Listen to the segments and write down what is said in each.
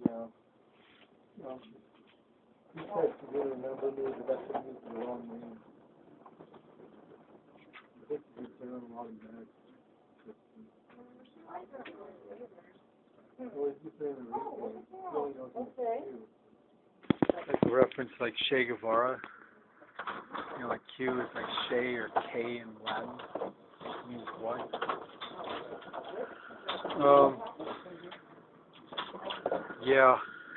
Yeah. He said she didn't remember me, but that's what means the wrong name. I think she's been on a lot of meds. Well, he's just saying the reason. He only knows what to do. Like a reference like Che Guevara. You know, like Q is like Che or K in Latin. It means what? Yeah.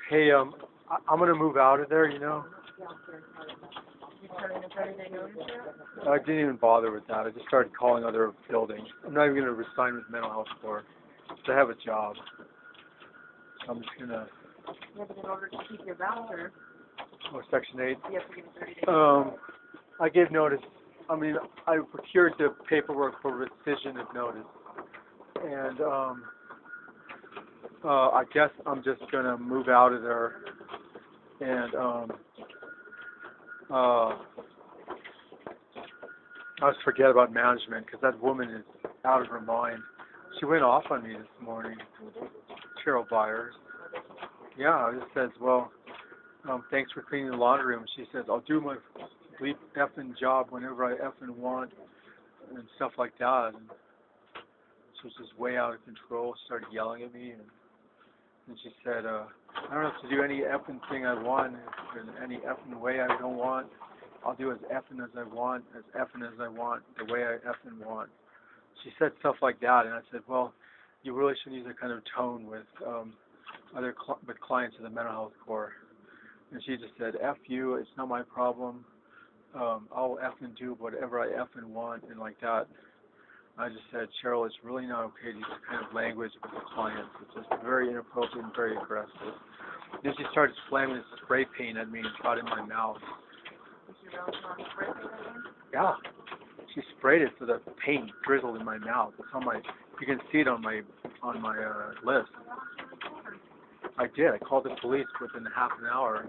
Hey, I'm gonna move out of there, you know. I didn't even bother with that. I just started calling other buildings. I'm not even gonna resign with mental health corps. I have a job. So I'm just gonna. Yeah, but in order to keep your voucher, Oh, Section 8. you have to give 30 days. I gave notice. I mean, I procured the paperwork for rescission of notice, and I guess I'm just gonna move out of there, and I just forget about management because that woman is out of her mind. She went off on me this morning, Cheryl Byers. Yeah, I just says, well, thanks for cleaning the laundry room. She says, I'll do my bleep effing job whenever I effing want, and stuff like that. And she was just way out of control. She started yelling at me, and she said, I don't have to do any effing thing I want, in any effing way I don't want. I'll do as effing as I want, the way I effing want. She said stuff like that, and I said, well, you really shouldn't use that kind of tone with with clients of the mental health corps. And she just said, F you, it's not my problem. I'll effing do whatever I effing want, and like that. I just said, Cheryl, it's really not okay to use this kind of language with the clients. It's just very inappropriate and very aggressive. Then she started slamming this spray paint at me and got in my mouth. Yeah. She sprayed it so the paint drizzled in my mouth. It's on my, you can see it on my list. I did. I called the police within half an hour.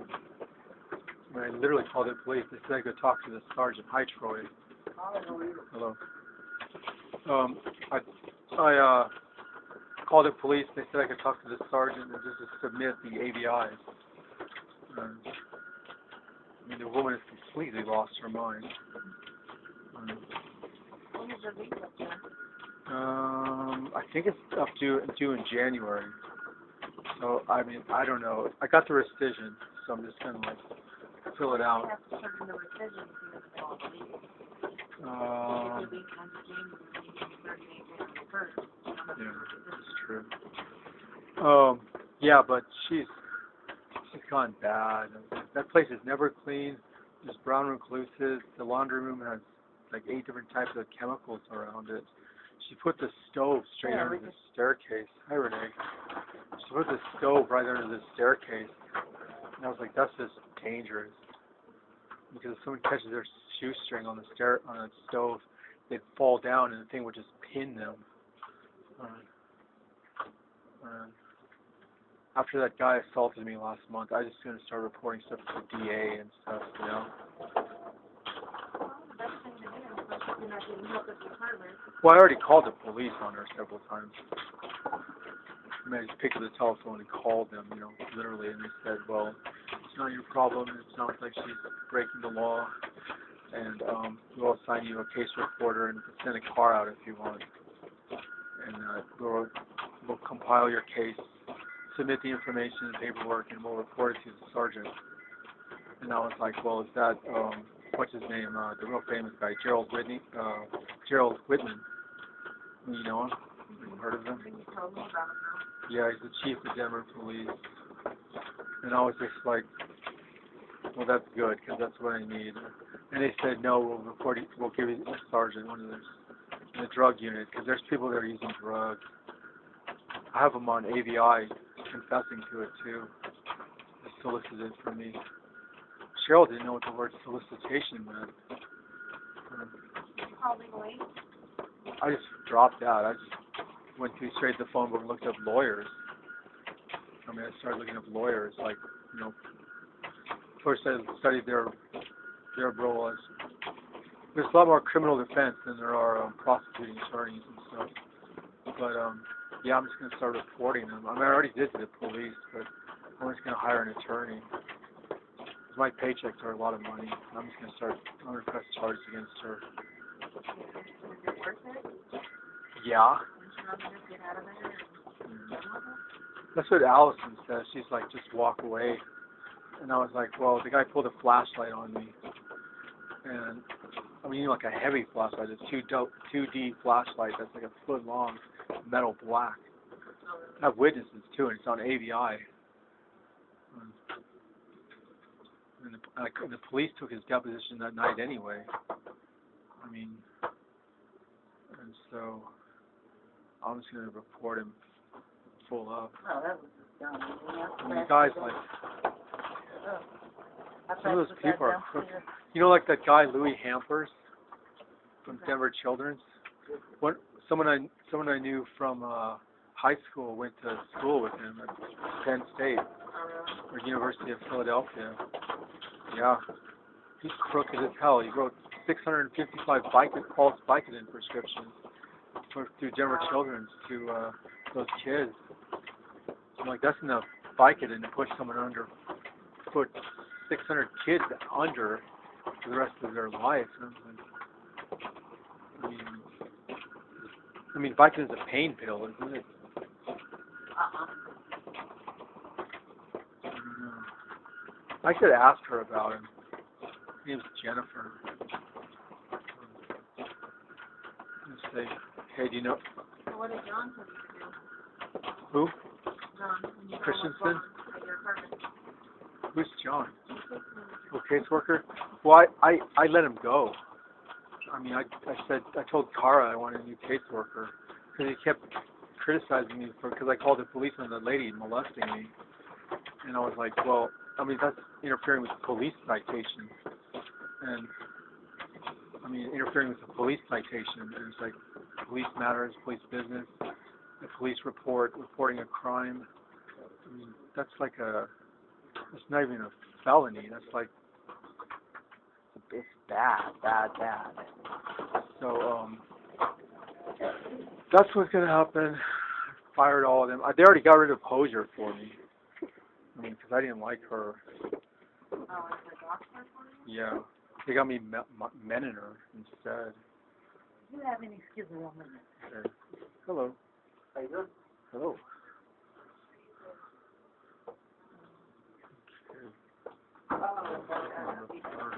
I literally called the police. They said I could talk to the sergeant. Hi, Troy. Hello. I called the police. They said I could talk to the sergeant and just to submit the ABIs. I mean, the woman has completely lost her mind. I think it's up due in January. So, I mean, I don't know. I got the rescission, so I'm just going to, like, fill it out. Yeah, that's true. Yeah, but she's gone bad. That place is never clean. There's brown recluses. The laundry room has like 8 different types of chemicals around it. She put the stove straight under the staircase. Hi, Renee. She put the stove right under the staircase. And I was like, that's just dangerous. Because if someone catches their shoestring on the stove, they'd fall down and the thing would just pin them. After that guy assaulted me last month, I just going to start reporting stuff to the DA and stuff, you know. Well, I already called the police on her several times. I mean, I just picked up the telephone and called them, you know, literally, and they said, well, it's not your problem. It sounds like she's breaking the law, and we'll assign you a case reporter and send a car out if you want. And we'll compile your case, submit the information and paperwork, and we'll report it to the sergeant. And I was like, well, is that, what's his name, the real famous guy, Gerald Whitman. You know him? Have you heard of him? Yeah, he's the chief of Denver police. And I was just like, well, that's good, because that's what I need. And they said, no, we'll give you a sergeant, one of those, in the drug unit, because there's people that are using drugs. I have them on AVI confessing to it, too. They solicited from me. Cheryl didn't know what the word solicitation meant. I just dropped out. I just went straight to the phone book and looked up lawyers. I mean, I started looking up lawyers, like, you know, first I studied their role as, there's a lot more criminal defense than there are prosecuting attorneys and stuff. But Yeah, I'm just going to start reporting them. I mean, I already did to the police, but I'm just going to hire an attorney. 'Cause my paychecks are a lot of money. I'm just going to I'm going to press charges against her. Is it worth it? Yeah. Would you rather just get out of there and done with it? That's what Allison says. She's like, just walk away. And I was like, well, the guy pulled a flashlight on me. And, I mean, like a heavy flashlight, a 2D flashlight that's like a foot long, metal black. I have witnesses too, and it's on AVI. And the police took his deposition that night anyway. I mean, and so I'm just going to report him full up. Oh, that was dumb. I mean, the guy's like, some of those people are crooked. You know, like that guy Louis Hampers from Denver Children's. Someone I knew from high school went to school with him at Penn State or University of Philadelphia. Yeah, he's crooked as hell. He wrote 655 false Vicodin prescriptions through Denver Children's to those kids. I'm like, that's enough Vicodin to push someone under, put 600 kids under for the rest of their life. And I'm like, I mean, Vicodin's a pain pill, isn't it? I don't know. I could ask her about him. His name's Jennifer. And say, hey, do you know? So what did John tell you to do? Who? John, when you Christensen? at your apartment. Who's John? Oh, caseworker? Well, I let him go. I mean, I told Kara I wanted a new caseworker because he kept criticizing me because I called the police on the lady molesting me. And I was like, well, I mean, that's interfering with the police citation. And, I mean, interfering with the police citation. And it's like, police matters, police business, a police reporting a crime. I mean, that's like it's not even a felony. That's like, it's bad. So, that's what's going to happen. I fired all of them. They already got rid of Hosier for me. I mean, because I didn't like her. Oh, is the doctor for you? Yeah. They got me Meniner instead. Do you have any schizophrenia? Okay. Hello. How you doing? Hello. Okay.